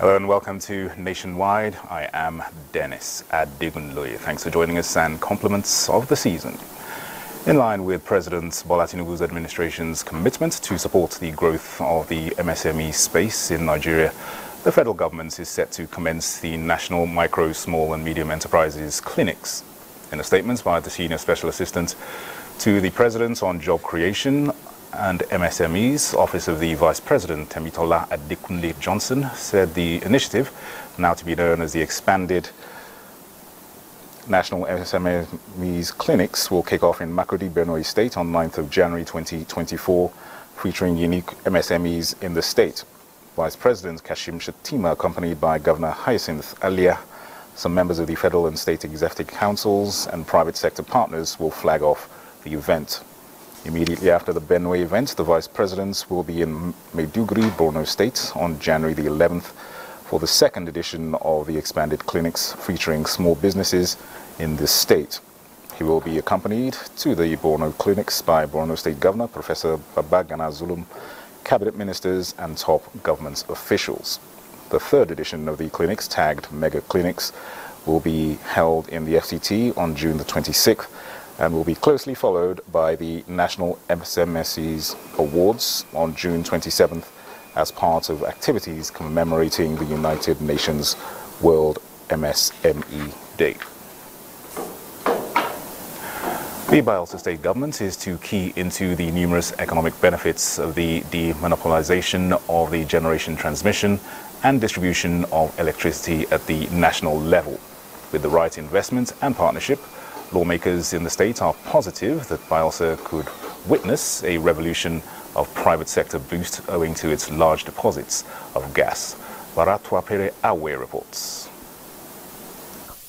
Hello and welcome to Nationwide. I am Dennis Adegunloye. Thanks for joining us and compliments of the season. In line with President Bola Tinubu's administration's commitment to support the growth of the MSME space in Nigeria, the federal government is set to commence the National Micro, Small and Medium Enterprises Clinics. In a statement by the Senior Special Assistant to the President on Job Creation and MSMEs, Office of the Vice President, Temitola Adekunle Johnson, said the initiative, now to be known as the Expanded National MSMEs Clinics, will kick off in Makurdi, Benue State on 9th of January 2024, featuring unique MSMEs in the state. Vice President Kashim Shettima, accompanied by Governor Hyacinth Alia, some members of the federal and state executive councils and private sector partners will flag off the event. Immediately after the Benue event, the Vice Presidents will be in Maiduguri, Borno State on January the 11th for the second edition of the expanded clinics featuring small businesses in this state. He will be accompanied to the Borno clinics by Borno State Governor Professor Babagana Zulum, cabinet ministers and top government officials. The third edition of the clinics, tagged Mega Clinics, will be held in the FCT on June the 26th and will be closely followed by the National MSMEs Awards on June 27th as part of activities commemorating the United Nations World MSME Day. The Bayelsa State Government is to key into the numerous economic benefits of the demonopolization of the generation, transmission and distribution of electricity at the national level. With the right investment and partnership, lawmakers in the state are positive that Bayelsa could witness a revolution of private sector boost owing to its large deposits of gas. Baratwapere Awe reports.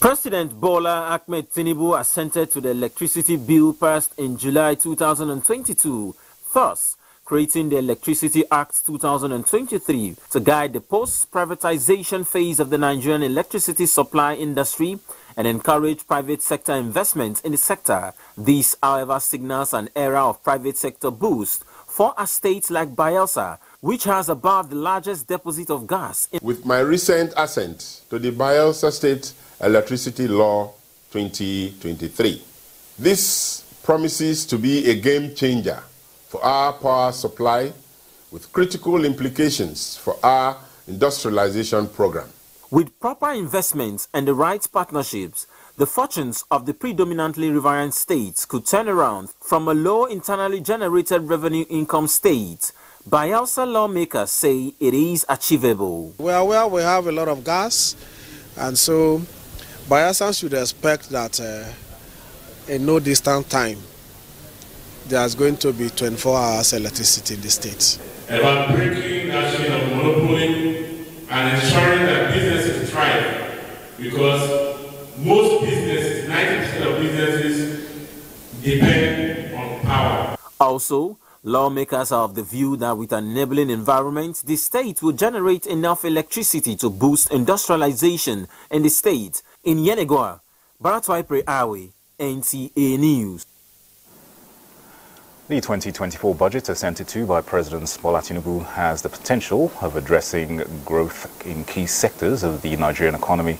President Bola Ahmed Tinubu assented to the electricity bill passed in July 2022, thus creating the Electricity Act 2023 to guide the post-privatization phase of the Nigerian electricity supply industry and encourage private sector investment in the sector. This, however, signals an era of private sector boost for a state like Bayelsa, which has about the largest deposit of gas. With my recent assent to the Bayelsa State Electricity Law 2023, this promises to be a game changer for our power supply with critical implications for our industrialization program. With proper investments and the right partnerships, the fortunes of the predominantly riverine states could turn around from a low internally generated revenue income state. Bayelsa lawmakers say it is achievable. Well, we have a lot of gas, and so Bayelsa should expect that in no distant time, there's going to be 24 hours electricity in the state. About breaking that chain of monopoly and ensuring that businesses thrive, because most businesses, 90% of businesses, depend on power. Also, lawmakers are of the view that with an enabling environment, the state will generate enough electricity to boost industrialization in the state. In Yenagoa, Baratwapere Awe, NTA News. The 2024 budget assented to by President Bola Tinubu has the potential of addressing growth in key sectors of the Nigerian economy.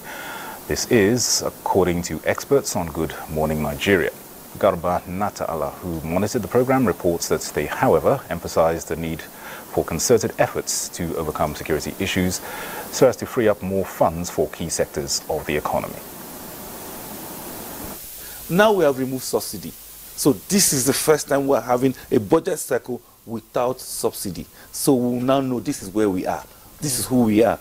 This is according to experts on Good Morning Nigeria. Garba Nata'ala, who monitored the program, reports that they, however, emphasized the need for concerted efforts to overcome security issues so as to free up more funds for key sectors of the economy. Now we have removed subsidy. So this is the first time we're having a budget cycle without subsidy. So we now know this is where we are. This is who we are.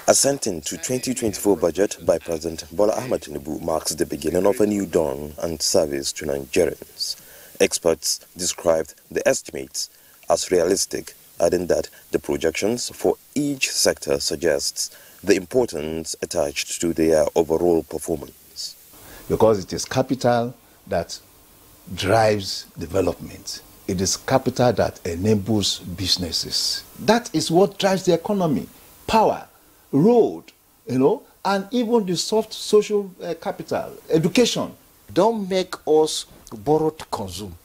Assenting to 2024 budget by President Bola Ahmed Tinubu marks the beginning of a new dawn and service to Nigerians. Experts described the estimates as realistic, adding that the projections for each sector suggests the importance attached to their overall performance. Because it is capital that drives development. It is capital that enables businesses. That is what drives the economy. Power, road, and even the soft social capital, education. Don't make us borrow to consume.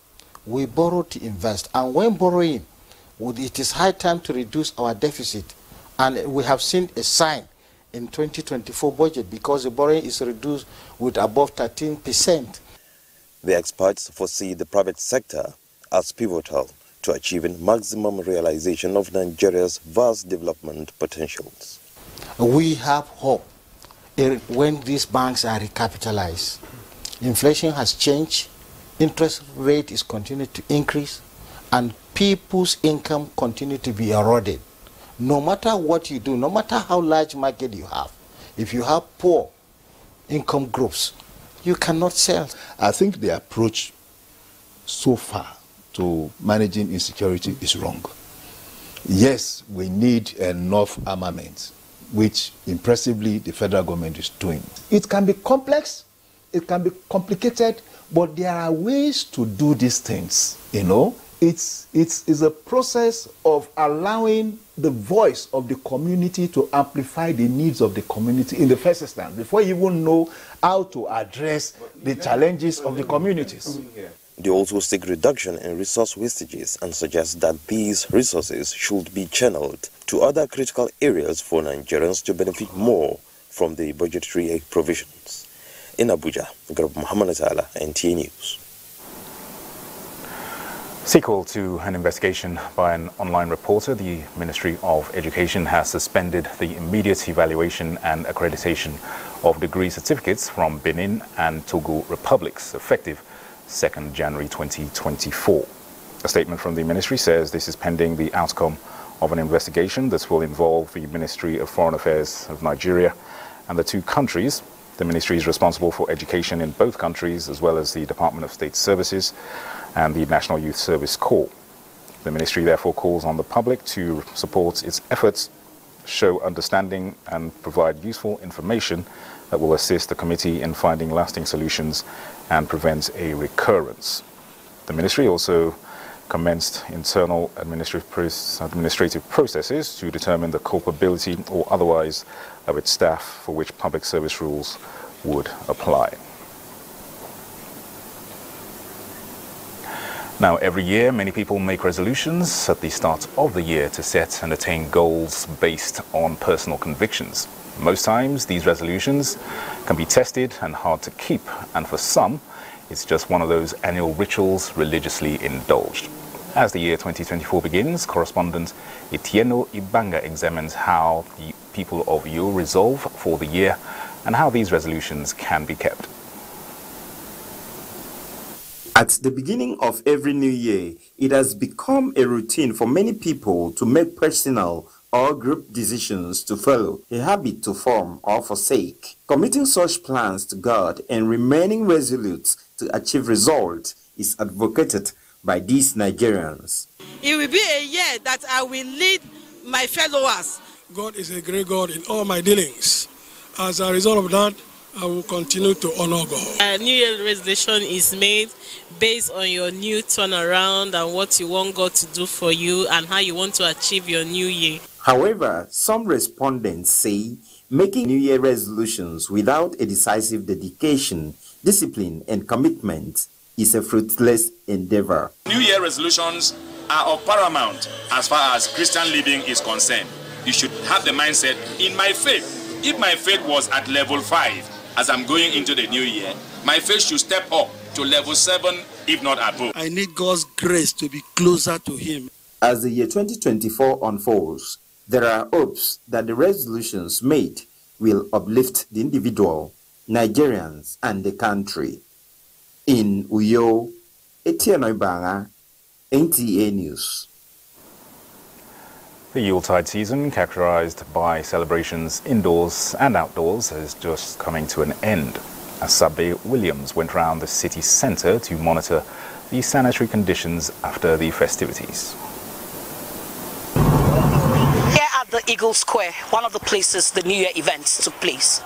We borrow to invest. And when borrowing, it is high time to reduce our deficit. And we have seen a sign in 2024 budget because the borrowing is reduced with above 13%. The experts foresee the private sector as pivotal to achieving maximum realization of Nigeria's vast development potentials. We have hope when these banks are recapitalized. Inflation has changed, interest rate is continuing to increase, and people's income continue to be eroded. No matter what you do, no matter how large market you have, if you have poor income groups, you cannot sell. I think the approach so far to managing insecurity is wrong. Yes, we need enough armament, which impressively the federal government is doing. It can be complex, it can be complicated, but there are ways to do these things, It's a process of allowing the voice of the community to amplify the needs of the community in the first instance, before you even know how to address the challenges of the communities. They also seek reduction in resource wastages and suggest that these resources should be channeled to other critical areas for Nigerians to benefit more from the budgetary provisions. In Abuja, Muhammad Atala, NTA News. Sequel to an investigation by an online reporter, the Ministry of Education has suspended the immediate evaluation and accreditation of degree certificates from Benin and Togo republics, effective 2nd January 2024. A statement from the ministry says this is pending the outcome of an investigation that will involve the Ministry of Foreign Affairs of Nigeria and the two countries. The ministry is responsible for education in both countries, as well as the Department of State Services and the National Youth Service Corps. The ministry therefore calls on the public to support its efforts, show understanding and provide useful information that will assist the committee in finding lasting solutions and prevent a recurrence. The ministry also commenced internal administrative processes to determine the culpability or otherwise of its staff for which public service rules would apply. Now, every year, many people make resolutions at the start of the year to set and attain goals based on personal convictions. Most times, these resolutions can be tested and hard to keep, and for some, it's just one of those annual rituals religiously indulged. As the year 2024 begins, correspondent Etienne Ibanga examines how the people of Uyo resolve for the year and how these resolutions can be kept. At the beginning of every new year, it has become a routine for many people to make personal or group decisions to follow, a habit to form or forsake. Committing such plans to God and remaining resolute to achieve results is advocated by these Nigerians. It will be a year that I will lead my followers. God is a great God in all my dealings. As a result of that, I will continue to honor God. A New Year resolution is made based on your new turnaround and what you want God to do for you and how you want to achieve your new year. However, some respondents say making New Year resolutions without a decisive dedication, discipline, and commitment is a fruitless endeavor. New Year resolutions are of paramount as far as Christian living is concerned. You should have the mindset, in my faith, if my faith was at level 5, as I'm going into the new year, my faith should step up to level 7, if not above. I need God's grace to be closer to Him. As the year 2024 unfolds, there are hopes that the resolutions made will uplift the individual, Nigerians, and the country. In Uyo, Etienne Ibanga, NTA News. The Yuletide season, characterized by celebrations indoors and outdoors, is just coming to an end. Asabe Williams went around the city centre to monitor the sanitary conditions after the festivities. Here at the Eagle Square, one of the places the New Year events took place.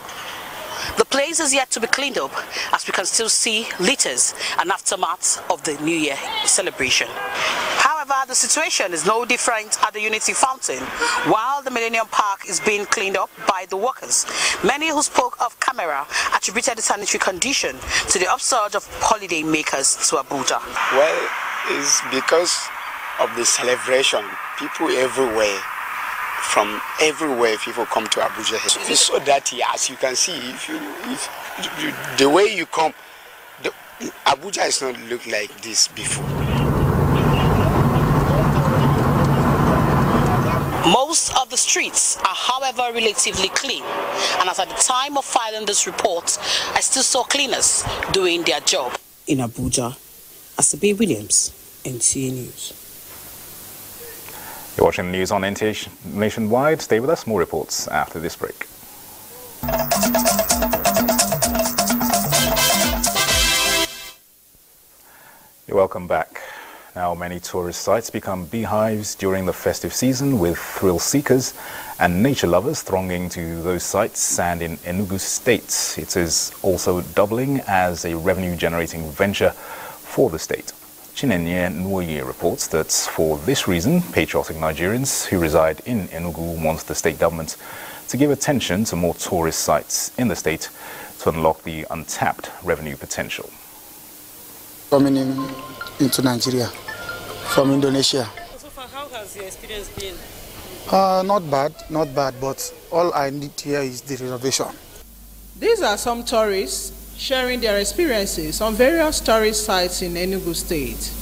The place is yet to be cleaned up, as we can still see litters and aftermath of the New Year celebration. However, the situation is no different at the Unity Fountain, while the Millennium Park is being cleaned up by the workers. Many who spoke off camera attributed the sanitary condition to the upsurge of holiday makers to Abuja. Well, it's because of the celebration. People everywhere, from everywhere, people come to Abuja. It's so dirty, as you can see. If the way you come, Abuja has not looked like this before. Most of the streets are, however, relatively clean, and as at the time of filing this report, I still saw cleaners doing their job. In Abuja, Asabe Williams, NTA News. You're watching the news on NTA Nationwide. Stay with us, more reports after this break. You're welcome back. Now, many tourist sites become beehives during the festive season, with thrill seekers and nature lovers thronging to those sites. And in Enugu State, it is also doubling as a revenue-generating venture for the state. Chinenye Nwoye reports that for this reason, patriotic Nigerians who reside in Enugu want the state government to give attention to more tourist sites in the state to unlock the untapped revenue potential. Coming into Nigeria from Indonesia. So far, how has your experience been? Not bad, but all I need here is the renovation. These are some tourists sharing their experiences on various tourist sites in Enugu State.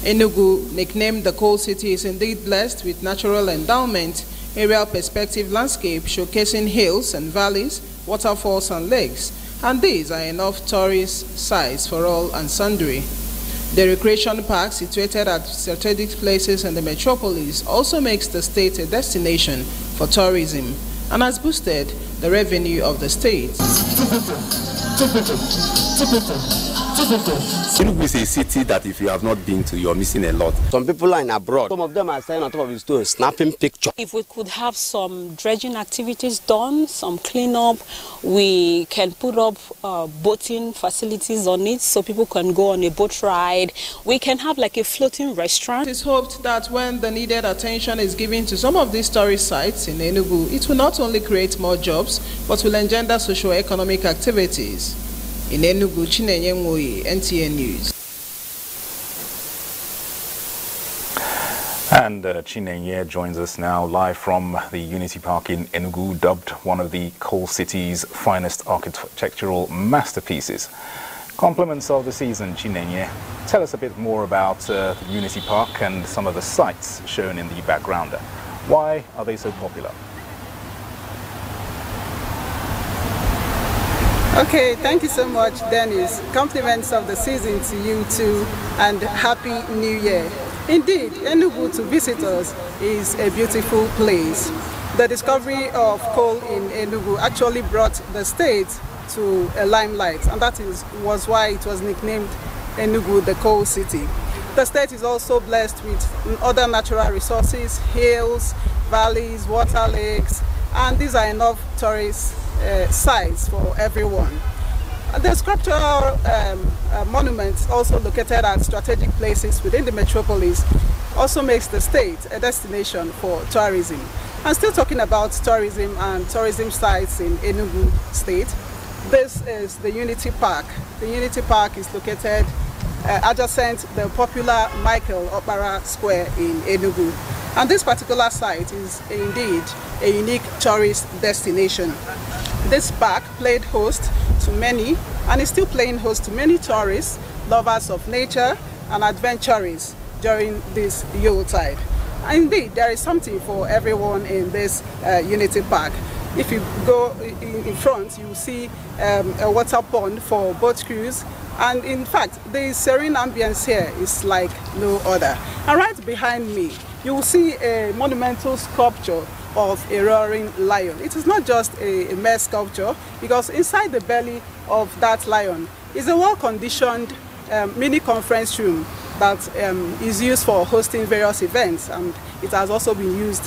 Enugu, nicknamed the Coal City, is indeed blessed with natural endowment, aerial perspective landscape showcasing hills and valleys, waterfalls and lakes, and these are enough tourist sites for all and sundry. The recreation park, situated at strategic places in the metropolis, also makes the state a destination for tourism and has boosted the revenue of the state. Enugu is a city that if you have not been to, you're missing a lot. Some people are in abroad. Some of them are standing on top of the stone, snapping pictures. If we could have some dredging activities done, some cleanup, we can put up boating facilities on it so people can go on a boat ride. We can have like a floating restaurant. It is hoped that when the needed attention is given to some of these tourist sites in Enugu, it will not only create more jobs, but will engender socio-economic activities. In Enugu, Chinenye Nwoye, NTA News. And Chinenye joins us now live from the Unity Park in Enugu, dubbed one of the Coal City's finest architectural masterpieces. Compliments of the season, Chinenye. Tell us a bit more about the Unity Park and some of the sites shown in the background. Why are they so popular? Okay, thank you so much, Dennis. Compliments of the season to you too, and Happy New Year. Indeed, Enugu to visitors is a beautiful place. The discovery of coal in Enugu actually brought the state to a limelight, and that was why it was nicknamed Enugu, the Coal City. The state is also blessed with other natural resources, hills, valleys, water lakes, and these are enough tourist sites for everyone. The sculptural monuments, also located at strategic places within the metropolis, also makes the state a destination for tourism. I'm still talking about tourism and tourism sites in Enugu State. This is the Unity Park. The Unity Park is located adjacent the popular Michael Okpara Square in Enugu. And this particular site is indeed a unique tourist destination. This park played host to many, and is still playing host to many tourists, lovers of nature and adventurers during this Yuletide. And indeed, there is something for everyone in this Unity Park. If you go in front, you will see a water pond for boat crews, And in fact, the serene ambience here is like no other. And right behind me, you will see a monumental sculpture of a roaring lion. It is not just a mere sculpture, because inside the belly of that lion is a well-conditioned mini conference room that is used for hosting various events, and it has also been used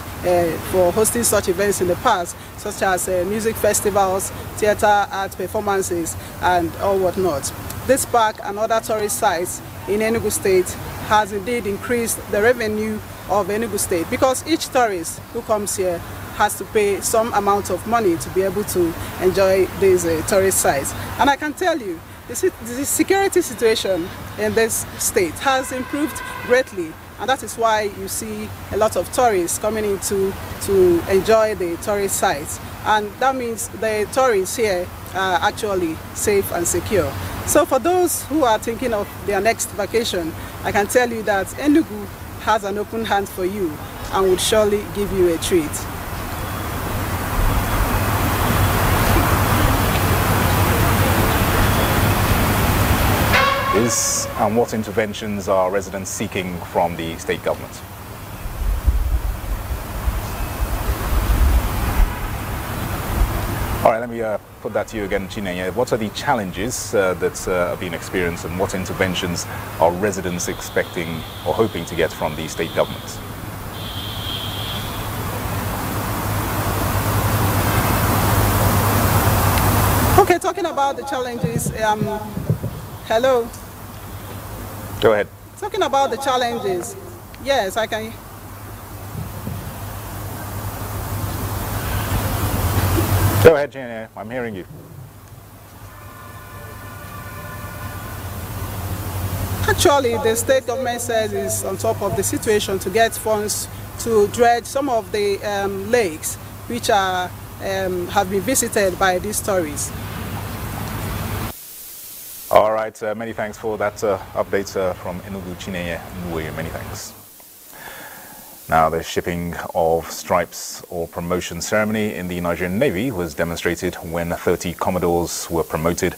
for hosting such events in the past, such as music festivals, theater, art performances, and all whatnot. This park and other tourist sites in Enugu State has indeed increased the revenue of Enugu State, because each tourist who comes here has to pay some amount of money to be able to enjoy these tourist sites. And I can tell you, the security situation in this state has improved greatly, and that is why you see a lot of tourists coming in to enjoy the tourist sites. And that means the tourists here are actually safe and secure. So for those who are thinking of their next vacation, I can tell you that Enugu has an open hand for you and would surely give you a treat. And what interventions are residents seeking from the state government? All right, let me put that to you again, Chinenye. What are the challenges that are being experienced, and what interventions are residents expecting or hoping to get from the state government? Okay, talking about the challenges, hello? Go ahead. Talking about the challenges, yes, I can. Go ahead, Chinenye, I'm hearing you. Actually, the state government says is on top of the situation to get funds to dredge some of the lakes which are have been visited by these tourists. All right, many thanks for that update from Enugu, Chinenye Nwe. Many thanks. Now, the shipping of stripes or promotion ceremony in the Nigerian Navy was demonstrated when 30 Commodores were promoted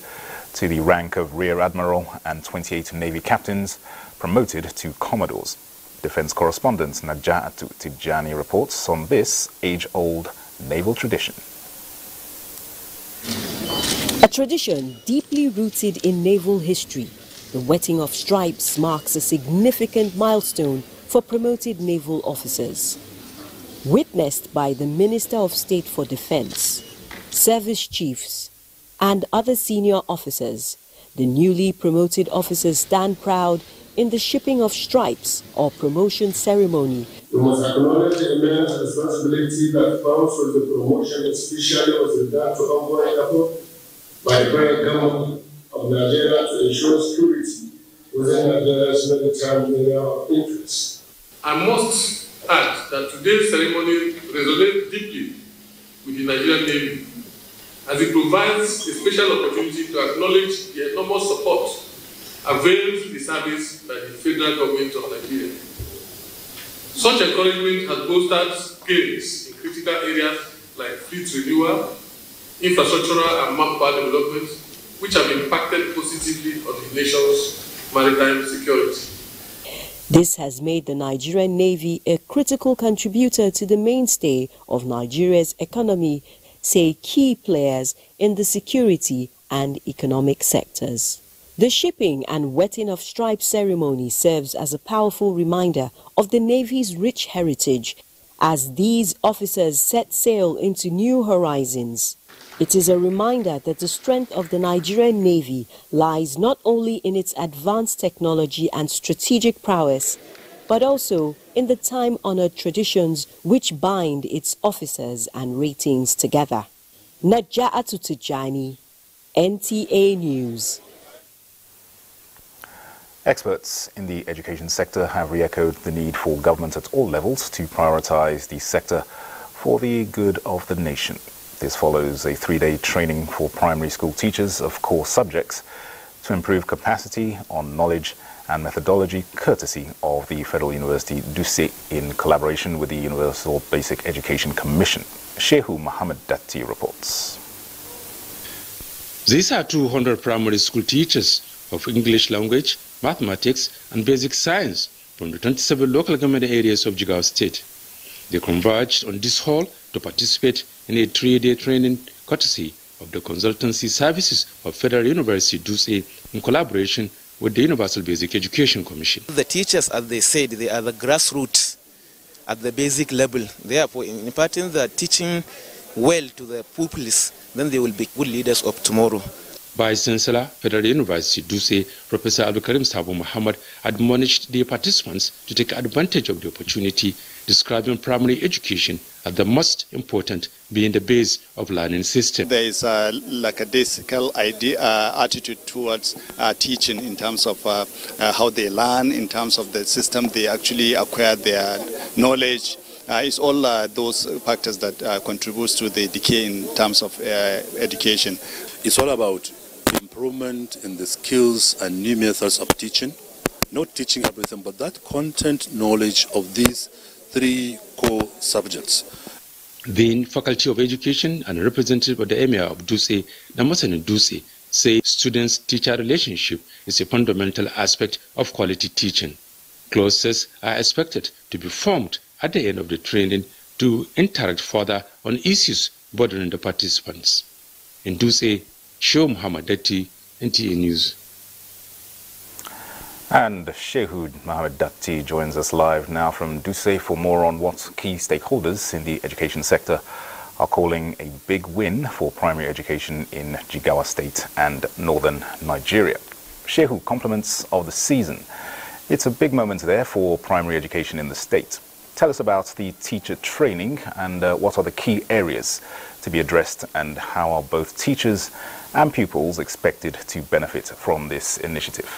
to the rank of Rear Admiral and 28 Navy captains promoted to Commodores. Defense correspondent Najatu Tijani reports on this age-old naval tradition. A tradition deeply rooted in naval history, the wetting of stripes marks a significant milestone for promoted naval officers. Witnessed by the Minister of State for Defense, service chiefs, and other senior officers, the newly promoted officers stand proud in the shipping of stripes or promotion ceremony. We must acknowledge the immense responsibility that comes with the promotion, especially with regard to ongoing effort by the current government of Nigeria to ensure security within Nigeria's maritime area of interest. I must add that today's ceremony resonates deeply with the Nigerian Navy, as it provides a special opportunity to acknowledge the enormous support availed to the service by the federal government of Nigeria. Such encouragement has bolstered gains in critical areas like fleet renewal, infrastructural and manpower development, which have impacted positively on the nation's maritime security. This has made the Nigerian Navy a critical contributor to the mainstay of Nigeria's economy, say key players in the security and economic sectors. The shipping and wetting of stripes ceremony serves as a powerful reminder of the Navy's rich heritage as these officers set sail into new horizons. It is a reminder that the strength of the Nigerian Navy lies not only in its advanced technology and strategic prowess, but also in the time-honored traditions which bind its officers and ratings together. Najatu Tijani, NTA News. Experts in the education sector have re-echoed the need for government at all levels to prioritize the sector for the good of the nation. This follows a 3-day training for primary school teachers of core subjects to improve capacity on knowledge and methodology, courtesy of the Federal University Dusé in collaboration with the Universal Basic Education Commission. Shehu Muhammad Datti reports. These are 200 primary school teachers of English language, mathematics, and basic science from the 27 local government areas of Jigawa State. They converged on this hall to participate in a 3-day training courtesy of the consultancy services of Federal University Dutse in collaboration with the Universal Basic Education Commission. The teachers, as they said, they are the grassroots at the basic level. Therefore, in imparting the teaching well to the pupils, then they will be good leaders of tomorrow. Vice Chancellor, Federal University Dutse, Professor Abdul Karim Sabo Muhammad, admonished the participants to take advantage of the opportunity, describing primary education as the most important, being the base of learning system. There is a lackadaisical attitude towards teaching in terms of how they learn, in terms of the system they actually acquire their knowledge. It's all those factors that contributes to the decay in terms of education. It's all about improvement in the skills and new methods of teaching, not teaching everything, but that content knowledge of these 3 core subjects. The Faculty of Education and representative of the Emir of Dutse, Damasan Dutse, say students-teacher relationship is a fundamental aspect of quality teaching. Clauses are expected to be formed at the end of the training to interact further on issues bothering the participants. In Dutse, Show Muhammad Datti, NTA News. And Shehud Mohammed Datti joins us live now from Dutse for more on what key stakeholders in the education sector are calling a big win for primary education in Jigawa State and northern Nigeria. Shehud, compliments of the season. It's a big moment there for primary education in the state. Tell us about the teacher training and what are the key areas to be addressed and how are both teachers and pupils expected to benefit from this initiative?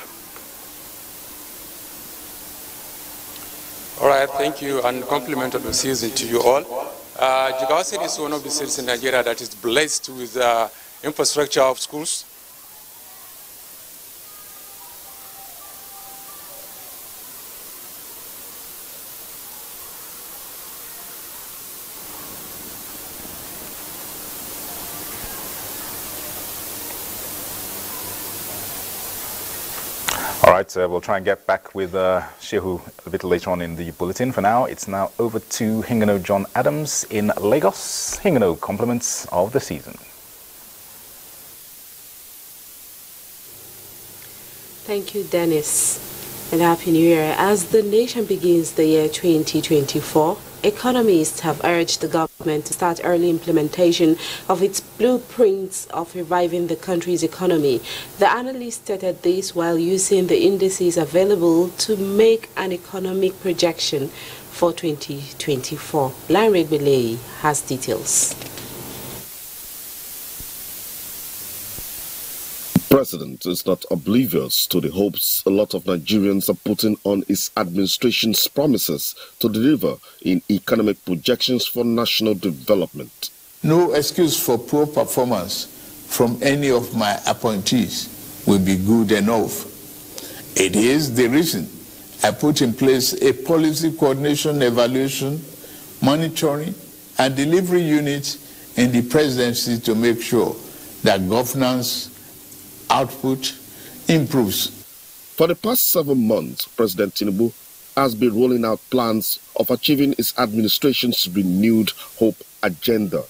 All right, thank you, and compliment of the season to you all. Jigawa State is one of the states in Nigeria that is blessed with infrastructure of schools. All right, we'll try and get back with Shehu a bit later on in the bulletin. For now, it's now over to Hingano John Adams in Lagos. Hingano, compliments of the season. Thank you, Dennis, and Happy New Year. As the nation begins the year 2024, economists have urged the government to start early implementation of its blueprints of reviving the country's economy. The analyst stated this while using the indices available to make an economic projection for 2024. Larry Belay has details. The president is not oblivious to the hopes a lot of Nigerians are putting on his administration's promises to deliver in economic projections for national development. No excuse for poor performance from any of my appointees will be good enough. It is the reason I put in place a policy coordination, evaluation, monitoring, and delivery unit in the presidency to make sure that governance output improves. For the past 7 months, President Tinubu has been rolling out plans of achieving his administration's renewed hope agenda.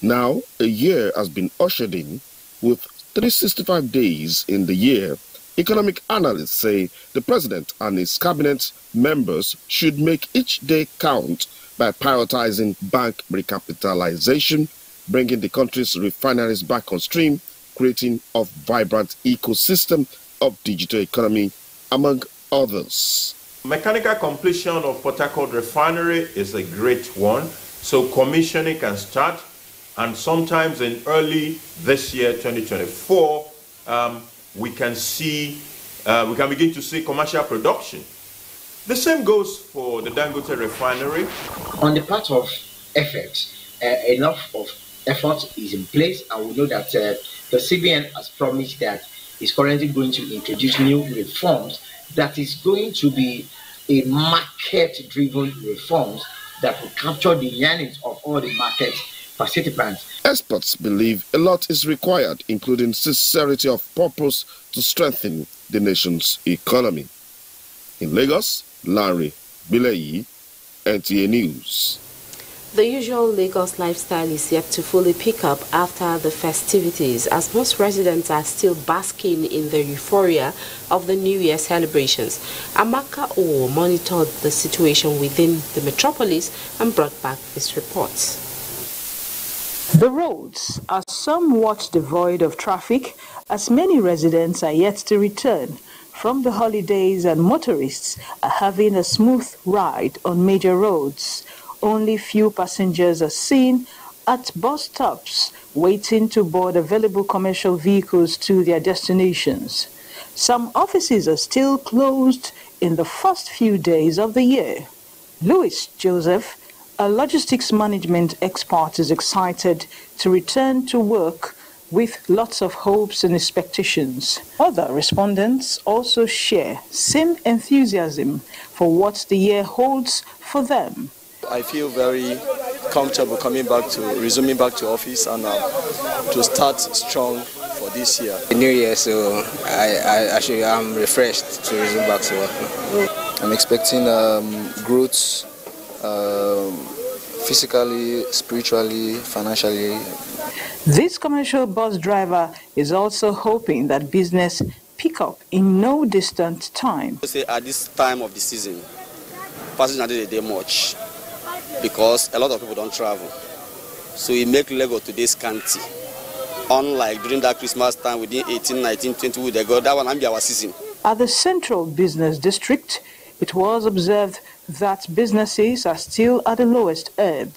Now, a year has been ushered in with 365 days in the year. Economic analysts say the president and his cabinet members should make each day count by prioritizing bank recapitalization, bringing the country's refineries back on stream, creating a vibrant ecosystem of digital economy, among others. Mechanical completion of Port Harcourt refinery is a great one, so commissioning can start, and sometimes in early this year, 2024, we can begin to see commercial production. The same goes for the Dangote refinery. On the part of effort, enough of effort is in place, and we know that the CBN has promised that it's currently going to introduce new reforms that is going to be a market-driven reforms that will capture the yearnings of all the market participants. Experts believe a lot is required, including sincerity of purpose to strengthen the nation's economy. In Lagos, Larry Bileyi, NTA News. The usual Lagos lifestyle is yet to fully pick up after the festivities, as most residents are still basking in the euphoria of the New Year celebrations. Amaka O monitored the situation within the metropolis and brought back this report. The roads are somewhat devoid of traffic, as many residents are yet to return from the holidays and motorists are having a smooth ride on major roads. Only few passengers are seen at bus stops waiting to board available commercial vehicles to their destinations. Some offices are still closed in the first few days of the year. Louis Joseph, a logistics management expert, is excited to return to work with lots of hopes and expectations. Other respondents also share same enthusiasm for what the year holds for them. I feel very comfortable resuming back to office and to start strong for this year. New Year, so I'm refreshed to resume back to work. I'm expecting growth physically, spiritually, financially. This commercial bus driver is also hoping that business pick up in no distant time. At this time of the season, passengers don't do much because a lot of people don't travel. So we make Lagos today scanty. Unlike during that Christmas time within 18, 19, 20 weeks ago, that one will be our season. At the Central Business District, it was observed that businesses are still at the lowest ebb.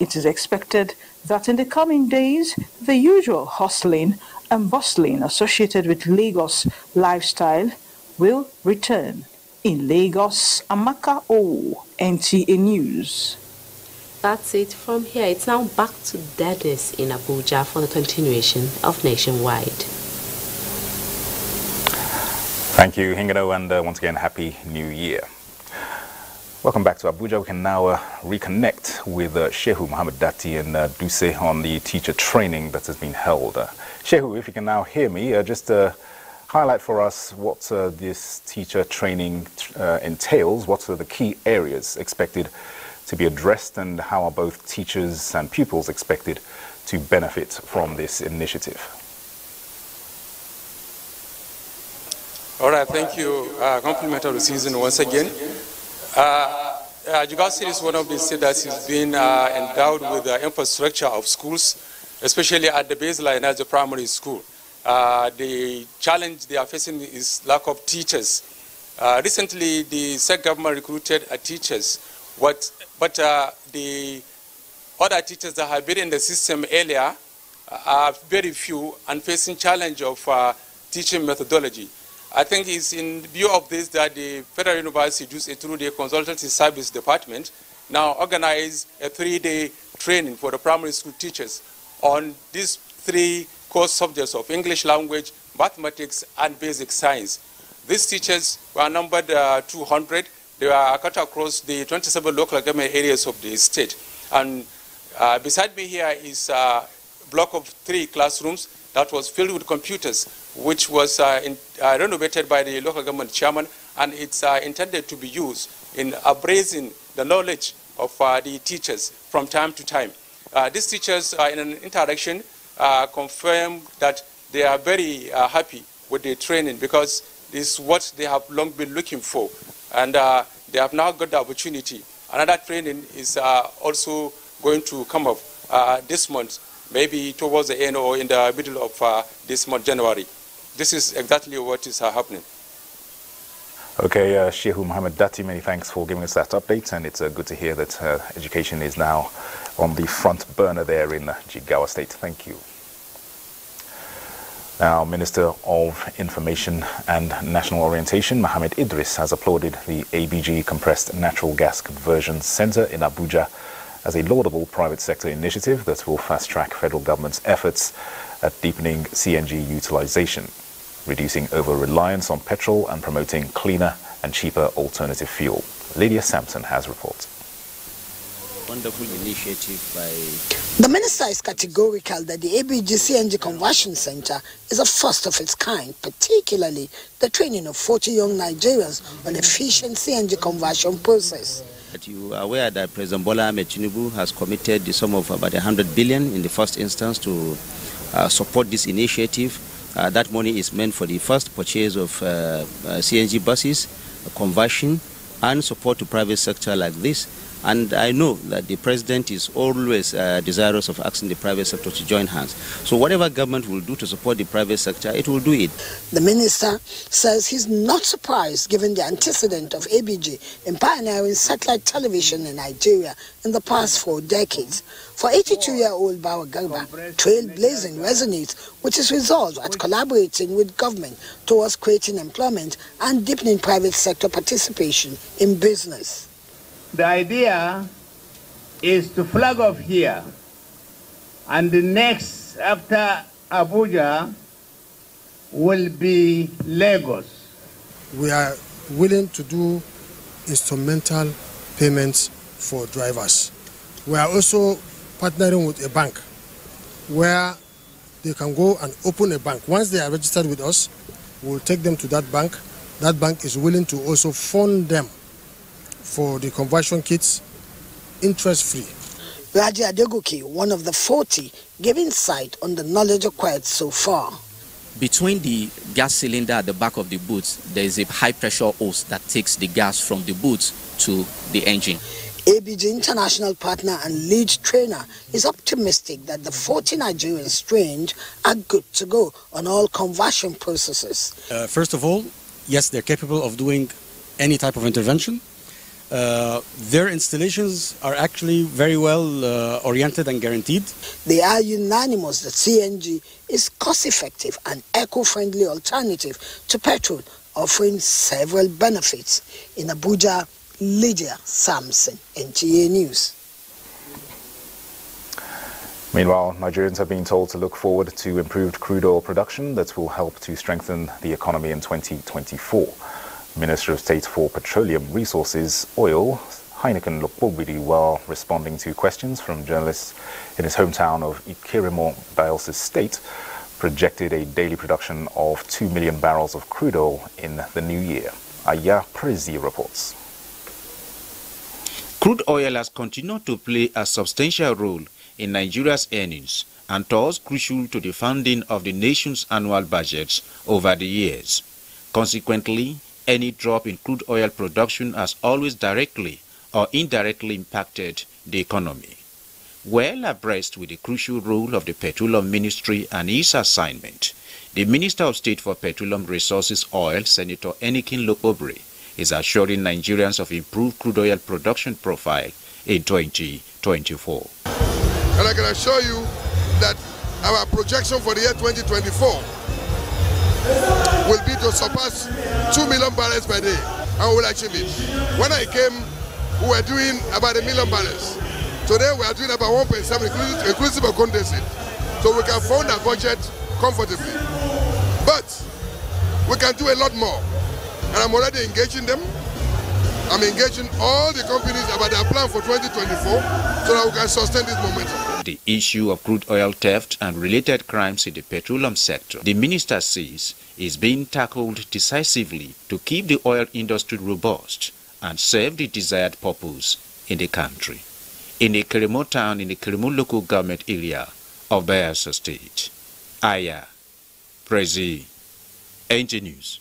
It is expected that in the coming days, the usual hustling and bustling associated with Lagos lifestyle will return. In Lagos, Amaka O, NTA News. That's it from here. It's now back to Dennis in Abuja for the continuation of Nationwide. Thank you, Hingano, and once again, Happy New Year. Welcome back to Abuja. We can now reconnect with Shehu Muhammad Dati and Duse on the teacher training that has been held. Shehu, if you can now hear me, just highlight for us what this teacher training entails, what are the key areas expected to be addressed, and how are both teachers and pupils expected to benefit from this initiative? All right, thank you. Compliment of the season once again. Jigawa State is one of the states that has been endowed with the infrastructure of schools, especially at the baseline as a primary school. The challenge they are facing is lack of teachers. Recently, the state government recruited teachers, but the other teachers that have been in the system earlier are very few and facing challenge of teaching methodology. I think it's in view of this that the Federal University, through the Consultancy Service Department, now organize a 3-day training for the primary school teachers on these 3 core subjects of English language, mathematics, and basic science. These teachers were numbered 200. They are cut across the 27 local government areas of the state. And beside me here is a block of 3 classrooms that was filled with computers, which was renovated by the local government chairman, and it's intended to be used in appraising the knowledge of the teachers from time to time. These teachers, in an interaction, confirm that they are very happy with the training because this is what they have long been looking for, and they have now got the opportunity. Another training is also going to come up this month, maybe towards the end or in the middle of this month, January. This is exactly what is happening. Okay, Shehu Muhammad Dati, many thanks for giving us that update, and it's good to hear that education is now on the front burner there in Jigawa State. Thank you. Now, Minister of Information and National Orientation, Mohammed Idris, has applauded the ABG Compressed Natural Gas Conversion Center in Abuja as a laudable private sector initiative that will fast-track federal government's efforts at deepening CNG utilization, reducing over-reliance on petrol and promoting cleaner and cheaper alternative fuel. Lydia Sampson has reports. wonderful initiative by... The minister is categorical that the Abuja CNG Conversion Center is a first of its kind, particularly the training of 40 young Nigerians on efficient CNG conversion process. But you are aware that President Bola Ahmed Tinubu has committed the sum of about 100 billion in the first instance to support this initiative. That money is meant for the first purchase of CNG buses, conversion, and support to private sector like this. And I know that the president is always desirous of asking the private sector to join hands. So whatever government will do to support the private sector, it will do it. The minister says he's not surprised given the antecedent of ABG in pioneering satellite television in Nigeria in the past 4 decades. For 82-year-old Bawa Garba, trailblazing resonates with his resolve at collaborating with government towards creating employment and deepening private sector participation in business. The idea is to flag off here, and the next after Abuja will be Lagos. We are willing to do instrumental payments for drivers. We are also partnering with a bank where they can go and open a bank. Once they are registered with us, we'll take them to that bank. That bank is willing to also fund them for the conversion kits, interest-free. Raji Adegoke, one of the 40, gave insight on the knowledge acquired so far. Between the gas cylinder at the back of the boot, there is a high-pressure hose that takes the gas from the boot to the engine. ABG international partner and lead trainer is optimistic that the 40 Nigerians trained are good to go on all conversion processes. First of all, yes, they're capable of doing any type of intervention. Their installations are actually very well oriented and guaranteed. They are unanimous that CNG is cost-effective and eco-friendly alternative to petrol, offering several benefits. In Abuja, Lydia Samson, NTA News. Meanwhile, Nigerians have been told to look forward to improved crude oil production that will help to strengthen the economy in 2024. Minister of State for Petroleum Resources, Oil, Heineken Lokbobidi, while responding to questions from journalists in his hometown of Ikirimo, Bayelsa State, projected a daily production of 2 million barrels of crude oil in the new year. Aya Prezi reports. Crude oil has continued to play a substantial role in Nigeria's earnings and thus crucial to the funding of the nation's annual budgets over the years. Consequently, any drop in crude oil production has always directly or indirectly impacted the economy. Well abreast with the crucial role of the Petroleum Ministry and its assignment, the Minister of State for Petroleum Resources Oil, Senator Enikin Lokobri, is assuring Nigerians of improved crude oil production profile in 2024. And I can assure you that our projection for the year 2024 will be to surpass 2 million barrels per day, and we will achieve it. When I came, we were doing about 1 million barrels. Today we are doing about 1.7, inclusive of condensate. So we can fund our budget comfortably. But we can do a lot more. And I'm already engaging them. I'm engaging all the companies about their plan for 2024 so that we can sustain this momentum. The issue of crude oil theft and related crimes in the petroleum sector, the minister says, is being tackled decisively to keep the oil industry robust and serve the desired purpose in the country. In the Ikirimo town, in the Ikirimo local government area of Bayelsa State, Aya Prezi, NTA News.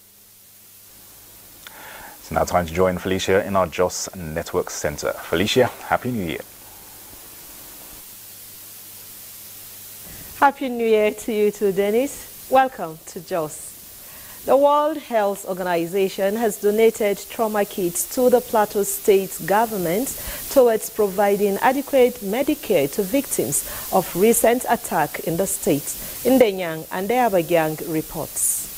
It's now time to join Felicia in our Jos Network Center. Felicia, Happy New Year. Happy New Year to you too, Dennis. Welcome to Jos. The World Health Organization has donated trauma kits to the Plateau State government towards providing adequate Medicare to victims of recent attack in the state. Ndenyang and Deabagyang reports.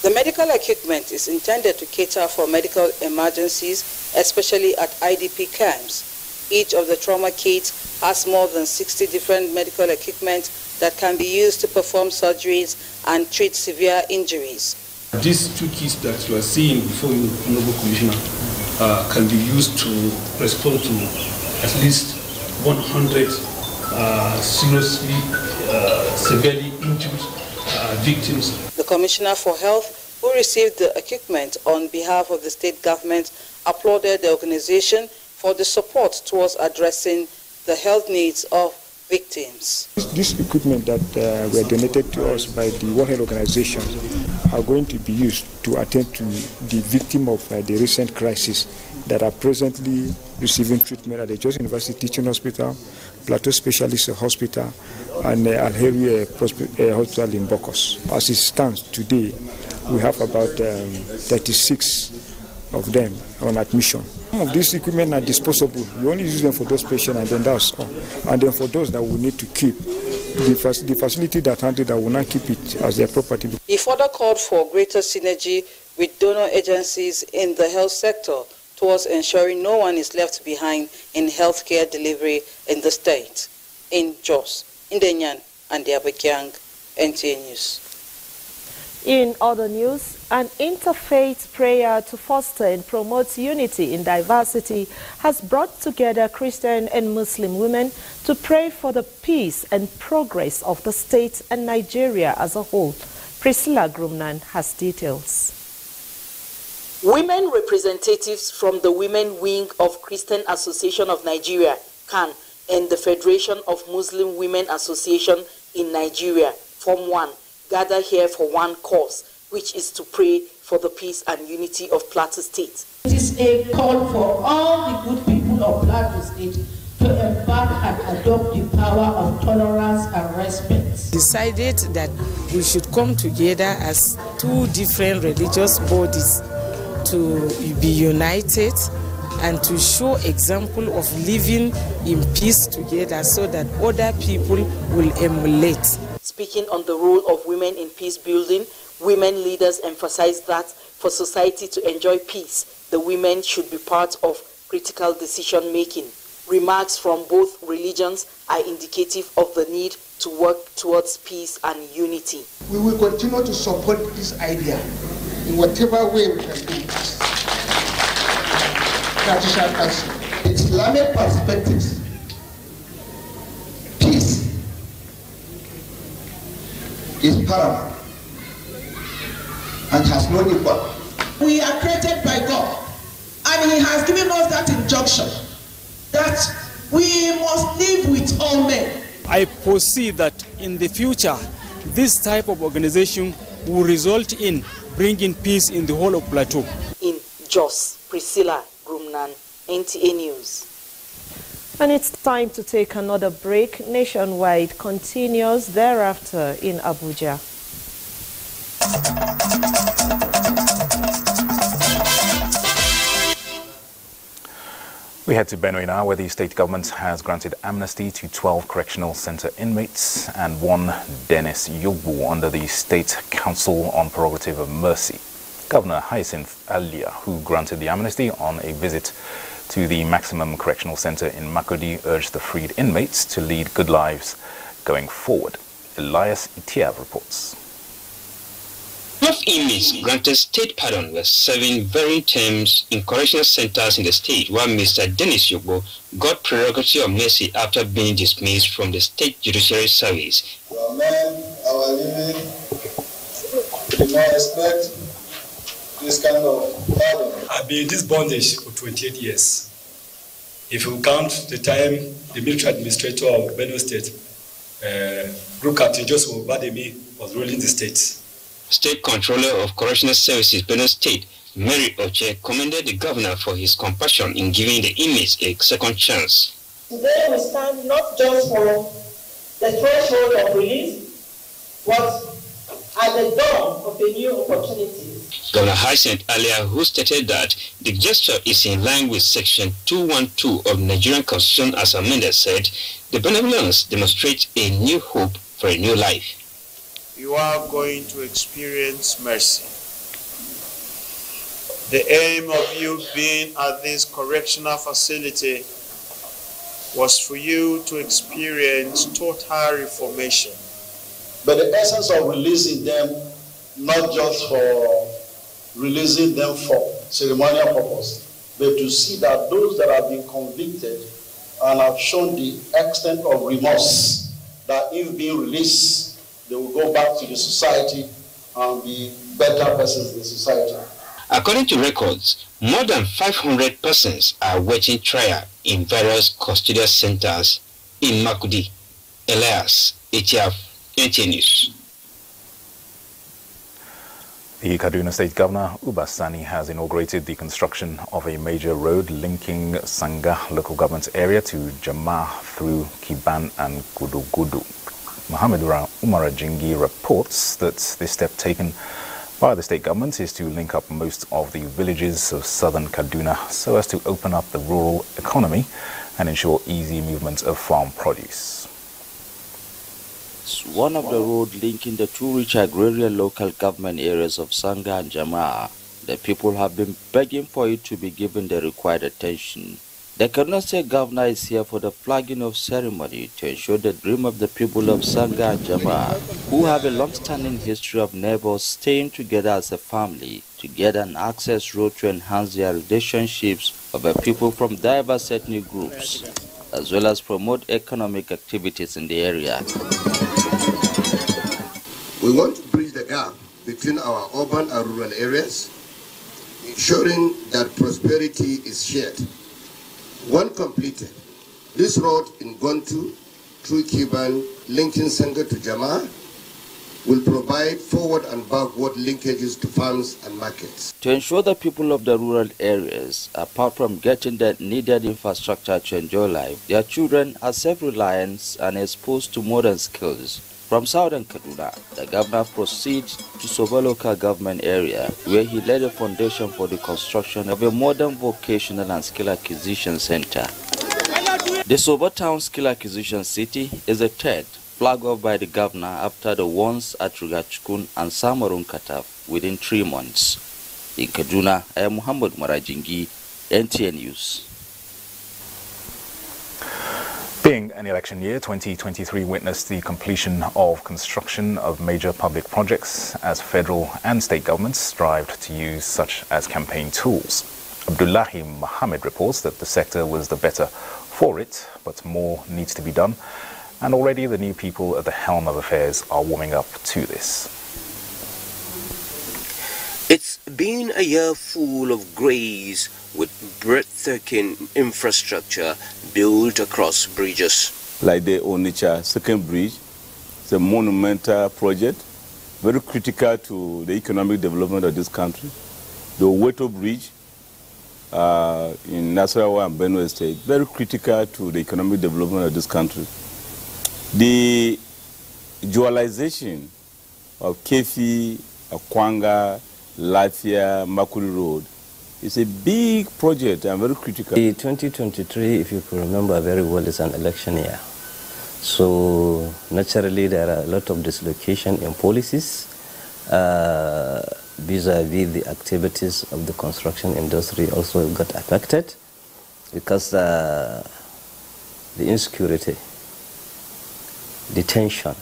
The medical equipment is intended to cater for medical emergencies, especially at IDP camps. Each of the trauma kits has more than 60 different medical equipment that can be used to perform surgeries and treat severe injuries. These 2 kits that you are seeing before you, Honorable Commissioner, can be used to respond to at least 100 seriously, severely injured victims. The Commissioner for Health, who received the equipment on behalf of the state government, applauded the organization for the support towards addressing the health needs of victims. This equipment that were donated to us by the World Health Organization are going to be used to attend to the victim of the recent crisis that are presently receiving treatment at the Jos University Teaching Hospital, Plateau Specialist Hospital, and Al-Heri Hospital in Bokos. As it stands today, we have about 36 of them on admission. Some of these equipment are disposable. You only use them for those patients, and then that's all. And then for those that we need to keep, the facility that handled that will not keep it as their property. He further called for greater synergy with donor agencies in the health sector towards ensuring no one is left behind in healthcare delivery in the state. In Jos, Ndenyan, and the Abuja, NTA News. In other news, an interfaith prayer to foster and promote unity in diversity has brought together Christian and Muslim women to pray for the peace and progress of the state and Nigeria as a whole. Priscilla Grumnan has details. Women representatives from the Women Wing of Christian Association of Nigeria, CAN, and the Federation of Muslim Women Association in Nigeria, Form 1, gather here for one cause, which is to pray for the peace and unity of Plateau State. It is a call for all the good people of Plateau State to embark and adopt the power of tolerance and respect. Decided that we should come together as two different religious bodies to be united and to show example of living in peace together so that other people will emulate. Speaking on the role of women in peace building, women leaders emphasized that for society to enjoy peace, the women should be part of critical decision making. Remarks from both religions are indicative of the need to work towards peace and unity. We will continue to support this idea in whatever way we can do it. Traditional action. Islamic perspectives. Peace is paramount and has no equal. We are created by God, and He has given us that injunction that we must live with all men. I foresee that in the future, this type of organization will result in bringing peace in the whole of Plateau. In Jos, Priscilla Grumnan, NTA News. And it's time to take another break. Nationwide continues thereafter in Abuja. We head to Benue now, where the state government has granted amnesty to 12 correctional center inmates and one Dennis Yogbu under the State Council on Prerogative of Mercy. Governor Hyacinth Alia, who granted the amnesty on a visit to the Maximum Correctional Center in Makurdi, urged the freed inmates to lead good lives going forward. Elias Itia reports. 12 inmates granted state pardon were serving varying terms in correctional centers in the state, while Mr. Dennis Yogbo got prerogative of mercy after being dismissed from the state judiciary service. Our men, our women, do not expect this kind of pardon. I've been in this bondage for 28 years. If you count the time the military administrator of Benue State, Group Captain Joseph Bademi, was ruling the state. State Controller of Correctional Services, Benue State, Mary Oche, commended the governor for his compassion in giving the inmates a second chance. Today we stand not just for the threshold of release, but at the dawn of a new opportunity. Governor Hyacinth Alia, who stated that the gesture is in line with Section 212 of the Nigerian Constitution as amended, said the benevolence demonstrates a new hope for a new life. You are going to experience mercy. The aim of you being at this correctional facility was for you to experience total reformation. But the essence of releasing them, not just for releasing them for ceremonial purpose, but to see that those that have been convicted and have shown the extent of remorse that if being released, they will go back to the society and be better persons in society. According to records, more than 500 persons are waiting trial in various custodial centers in Makudi. Elias, ATF, NTA News. The Kaduna State Governor, Uba Sani, has inaugurated the construction of a major road linking Sanga local government area to Jama through Kiban and Gudugudu. Mohammed Umar Jingi reports that this step taken by the state government is to link up most of the villages of southern Kaduna so as to open up the rural economy and ensure easy movement of farm produce. It's one of the roads linking the two rich agrarian local government areas of Sanga and Jama. The people have been begging for it to be given the required attention. The Kaduna State Governor is here for the flagging of ceremony to ensure the dream of the people of Sanga and Jama, who have a long-standing history of neighbors staying together as a family, to get an access road to enhance their relationships of the people from diverse ethnic groups, as well as promote economic activities in the area. We want to bridge the gap between our urban and rural areas, ensuring that prosperity is shared. When completed, this road in Gontu through Kiban linking Sanga to Jama will provide forward and backward linkages to farms and markets. To ensure the people of the rural areas, apart from getting the needed infrastructure to enjoy life, their children are self-reliant and exposed to modern skills. From southern Kaduna, the governor proceeds to Soba local government area, where he laid a foundation for the construction of a modern vocational and skill acquisition center. The Soba Town Skill Acquisition City is a third, flagged off by the governor after the ones at Rugachukun and Samarun Kataf within 3 months. In Kaduna, I am Muhammad Marajingi, NTA News. Being an election year, 2023 witnessed the completion of construction of major public projects as federal and state governments strived to use such as campaign tools. Abdullahi Mohammed reports that the sector was the better for it, but more needs to be done, and already the new people at the helm of affairs are warming up to this. It's been a year full of grace with breathtaking infrastructure built across bridges. Like the Onitsha second bridge, it's a monumental project, very critical to the economic development of this country. The Oweto Bridge in Nasarawa and Benue State, very critical to the economic development of this country. The dualization of Kefi, Akwanga, Lafia, Makuri Road is a big project and very critical. The 2023, if you can remember very well, is an election year. So naturally there are a lot of dislocation in policies vis-a-vis the activities of the construction industry also got affected because the insecurity, the tension.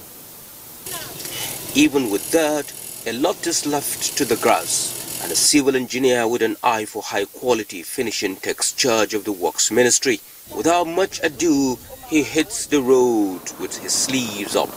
Even with that, a lot is left to the grass, and a civil engineer with an eye for high quality finishing takes charge of the works ministry. Without much ado, he hits the road with his sleeves up,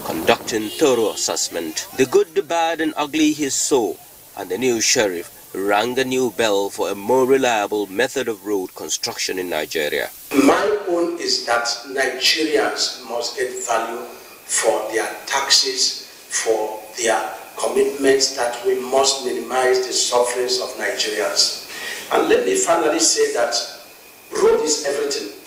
conducting thorough assessment. The good, the bad and ugly he saw, and the new sheriff rang the new bell for a more reliable method of road construction in Nigeria. My own is that Nigerians must get value for their taxes, for their commitments, that we must minimize the sufferings of Nigerians. And let me finally say that road is everything.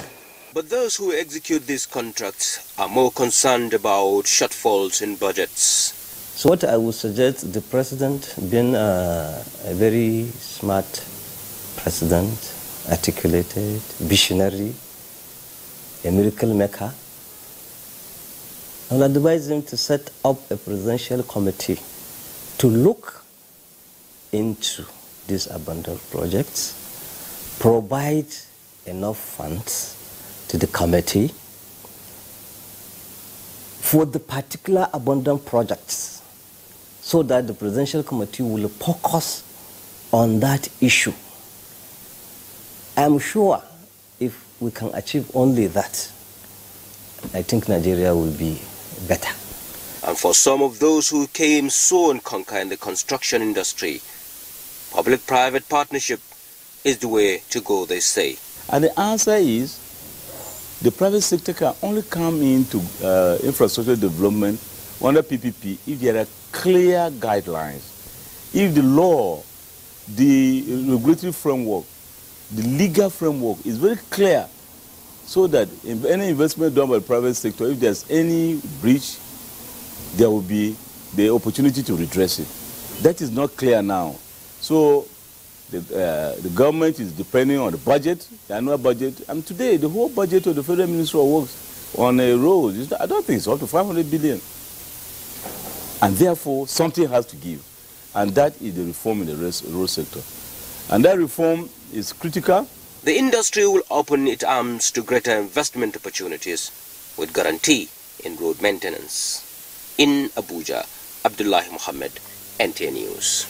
But those who execute these contracts are more concerned about shortfalls in budgets. So what I would suggest, the president, being a very smart president, articulated, visionary, a miracle maker, I will advise him to set up a presidential committee to look into these abandoned projects, provide enough funds to the committee for the particular abandoned projects so that the presidential committee will focus on that issue. I am sure if we can achieve only that, I think Nigeria will be better. And for some of those who came so and conquer in the construction industry, public-private partnership is the way to go, they say. And the answer is, the private sector can only come into infrastructure development under PPP if there are clear guidelines. If the law, the regulatory framework, the legal framework is very clear, so that if any investment done by the private sector, if there's any breach, there will be the opportunity to redress it. That is not clear now. So the government is depending on the budget, the annual budget, and today the whole budget of the Federal Ministry of Works on a road, I don't think it's up to 500 billion. And therefore, something has to give. And that is the reform in the road sector. And that reform is critical. The industry will open its arms to greater investment opportunities with guarantee in road maintenance. In Abuja, Abdullahi Mohammed, NTA News.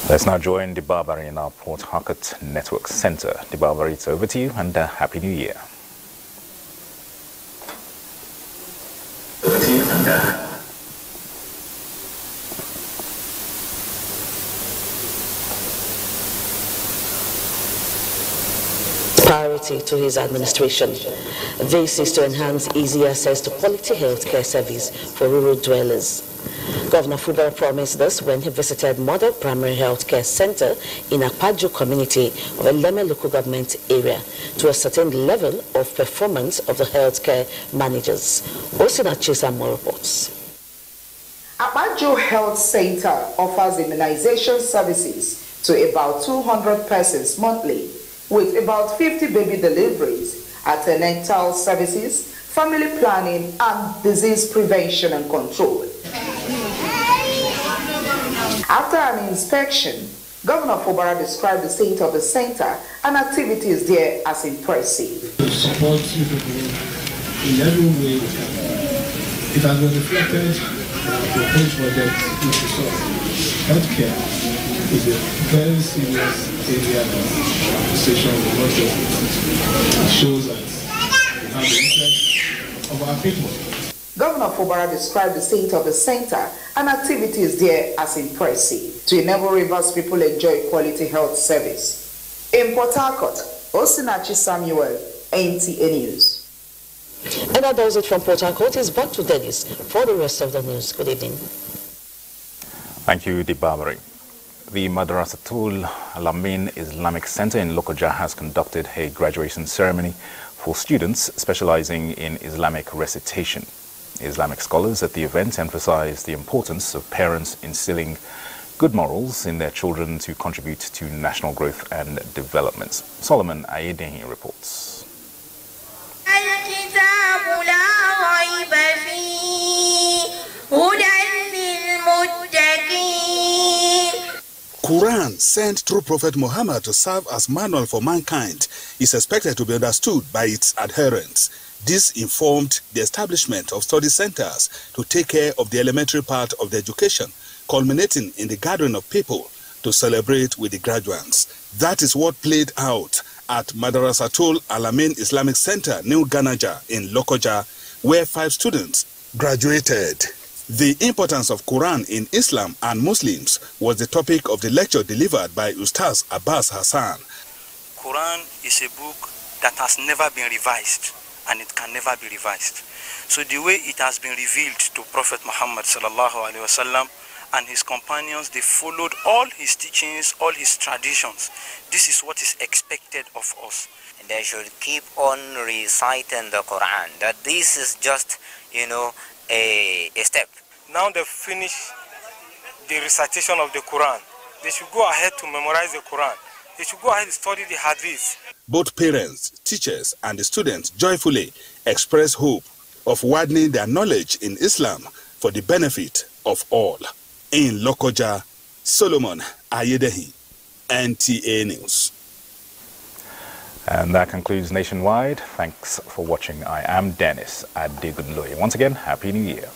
Let's now join Dibabari in our Port Harcourt Network Center. Dibabari, it's over to you, and Happy New Year. Priority to his administration. This is to enhance easy access to quality healthcare service for rural dwellers. Governor Fubara promised this when he visited Model Primary Healthcare Center in Apajo community of Eleme local government area to ascertain the level of performance of the healthcare managers. Osinachi Samuel reports. Apajo Health Center offers immunization services to about 200 persons monthly, with about 50 baby deliveries, antenatal services, family planning, and disease prevention and control. After an inspection, Governor Fubara described the state of the center and activities there as impressive. To support you people in every way we can. It has been reflected in the whole project which we saw. Healthcare is a very serious area of association with not just it shows that we have the interest of our people. Governor Fubara described the state of the center and activities there as impressive to enable Rivers people enjoy quality health service. In Port Harcourt, Osinachi Samuel, NTA News. And that does it from Port Harcourt. Is back to Dennis for the rest of the news. Good evening. Thank you, Dibabari. The Madrasatul Alamin Islamic Center in Lokoja has conducted a graduation ceremony for students specializing in Islamic recitation. Islamic scholars at the event emphasized the importance of parents instilling good morals in their children to contribute to national growth and development. Solomon Ayedehi reports. Quran sent through Prophet Muhammad to serve as manual for mankind is expected to be understood by its adherents. This informed the establishment of study centers to take care of the elementary part of the education, culminating in the gathering of people to celebrate with the graduates. That is what played out at Madrasatul Alamin Islamic Center, New Ganaja in Lokoja, where 5 students graduated. The importance of Quran in Islam and Muslims was the topic of the lecture delivered by Ustaz Abbas Hassan. Quran is a book that has never been revised, and it can never be revised. So the way it has been revealed to Prophet Muhammad sallallahu alaihi wasallam and his companions, they followed all his teachings, all his traditions. This is what is expected of us. They should keep on reciting the Quran. That this is just, a step. Now they finish the recitation of the Quran. They should go ahead to memorize the Quran. They should go ahead and study the Hadith. Both parents, teachers, and the students joyfully express hope of widening their knowledge in Islam for the benefit of all. In Lokoja, Solomon Ayedehi, NTA News. And that concludes Nationwide. Thanks for watching. I am Dennis Adegunloye. Once again, Happy New Year.